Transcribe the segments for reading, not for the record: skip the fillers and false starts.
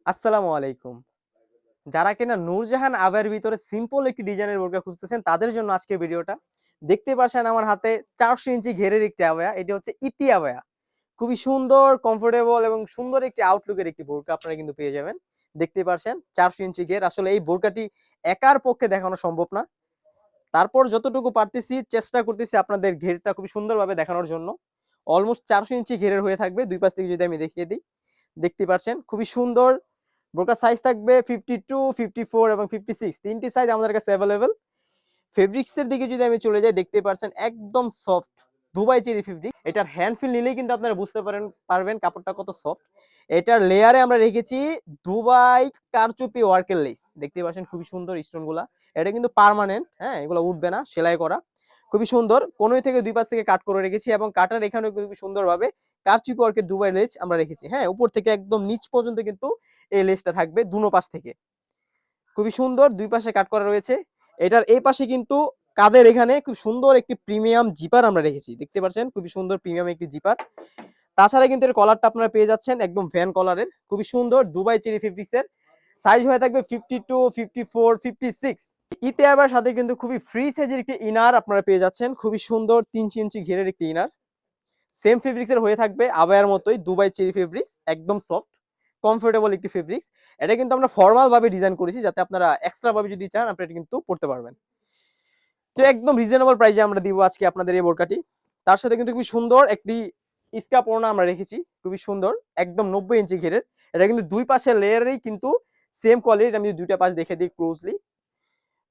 আসসালামু আলাইকুম। যারা কিনা নূরজাহান আবায়ের ভিতরে সিম্পল একটি ডিজাইনের বোরকা খুঁজতেছেন তাদের জন্য আজকের ভিডিওটা। দেখতে পাচ্ছেন আমার হাতে ৪০০ ইঞ্চি ঘেরের একটি আবায়া। এটি হচ্ছে ইতি আবায়া। খুবই সুন্দর, কমফোর্টেবল এবং সুন্দর একটি আউটলুকের একটি বোরকা আপনারা কিন্তু পেয়ে যাবেন। দেখতে পাচ্ছেন ৪০০ ইঞ্চি ঘের। আসলে এই বোরকাটি একার পক্ষে দেখানো সম্ভব না। তারপর যতটুকু পারতেছি চেষ্টা করতেছি আপনাদের ঘেরটা খুবই সুন্দরভাবে দেখানোর জন্য। অলমোস্ট ৪০০ ইঞ্চি ঘেরের হয়ে থাকবে। ২ পাশ থেকে যদি আমি দেখিয়ে দিই। দেখতে পাচ্ছেন খুবই সুন্দর। বোরকার সাইজ থাকবে 52, 54 এবং 56 তিনটি সাইজ আমাদের কাছে अवेलेबल। ফেব্রিক্স এর দিকে যদি আমি চলে যাই দেখতে পাচ্ছেন একদম সফট দুবাই চেরি ফেব্রিক। এটার হ্যান্ড ফিল নিলেই কিন্তু আপনারা বুঝতে পারবেন কাপড়টা কত সফট। এটার লেয়ারে আমরা রেখেছি দুবাই কারচুপি ওয়ার্কের লেস। দেখতে পাচ্ছেন খুবই সুন্দর স্টোনগুলা। এটা কিন্তু পার্মানেন্ট, হ্যাঁ? এগুলো উঠবে না, সেলাই করা। খুবই সুন্দর। কোণই থেকে দুই পাশ থেকে কাট করে রেখেছি এবং কাটার এখানেও খুবই সুন্দরভাবে কারচুপি ওয়ার্কের দুবাই লেস আমরা রেখেছি। হ্যাঁ? উপর থেকে একদম নিচ পর্যন্ত কিন্তু এই লেসটা থাকবে দুনো পাশ থেকে। খুবই সুন্দর, দুই পাশে কাট করা রয়েছে। এটার এই পাশে কিন্তু কাঁধের এখানে খুব সুন্দর একটি প্রিমিয়াম জিপার আমরা রেখেছি। দেখতে পাচ্ছেন খুবই সুন্দর প্রিমিয়াম একটি জিপার। তাছাড়া কিন্তু এর কলারটা আপনারা পেয়ে যাচ্ছেন একদম ভ্যান কলারের। খুবই সুন্দর দুবাই চেরি ফেব্রিক্স এর। সাইজ হয়ে থাকবে 52, 54, 56। ইতে আবার সাথে কিন্তু খুবই ফ্রি সাইজের একটি ইনার আপনারা পেয়ে যাচ্ছেন। খুবই সুন্দর ৩ ইঞ্চি ঘেরের একটি ইনার। সেম ফেব্রিক্স এর হয়ে থাকবে আবায়ার মতোই দুবাই চেরি ফেব্রিক্স, একদম সফট, কমফোর্টেবল একটি ফেব্রিক্স। এটা কিন্তু আমরা ফরমাল ভাবে ডিজাইন করেছি যাতে আপনারা এক্সট্রা ভাবে যদি চান আপনারা এটা কিন্তু পড়তে পারবেন। তো একদম রিজনেবল প্রাইসে আমরা দিব আজকে আপনাদের এই বোরকাটি। তার সাথে কিন্তু খুবই সুন্দর একটি স্কার্ফ ওড়না আমরা রেখেছি। খুবই সুন্দর, একদম ৯০ ইঞ্চি ঘেরের। এটা কিন্তু দুই পাশের লেয়ারেই কিন্তু সেম কোয়ালিটির। আমি দুইটা পাশ দেখে দিই ক্লোজলি।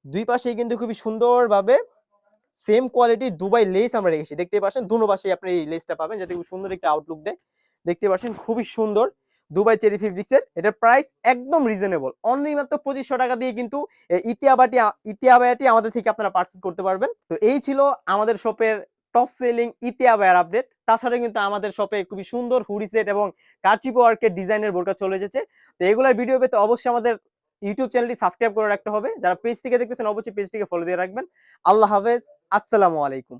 দুই পাশেই কিন্তু খুবই সুন্দরভাবে সেম কোয়ালিটির দুবাই লেস আমরা রেখেছি। দেখতেই পাচ্ছেন দোনো পাশেই আপনি এই লেসটা পাবেন যাতে খুব সুন্দর একটা আউটলুক দেয়। দেখতে পাচ্ছেন খুবই সুন্দর দুবাই চেরি ফেব্রিক্স এর। এটার প্রাইস একদম রিজনেবল। অনলি মাত্র ৳২৫০০ দিয়ে কিন্তু ইতি আবায়াটি আমাদের থেকে আপনারা পারচেজ করতে পারবেন। তো এই ছিল আমাদের শপের টপ সেলিং ইতি আবায়ার আপডেট। তাছাড়া কিন্তু আমাদের শপে খুবই সুন্দর হুডি সেট এবং কারচুপি ওয়ার্কের ডিজাইনের বোরকা চলে এসেছে। তো এগুলার ভিডিও পেতে অবশ্যই আমাদের ইউটিউব চ্যানেলটি সাবস্ক্রাইব করে রাখতে হবে। যারা পেজ থেকে দেখতেছেন অবশ্যই পেজটিকে ফলো দিয়ে রাখবেন। আল্লাহ হাফেজ। আসসালামু আলাইকুম।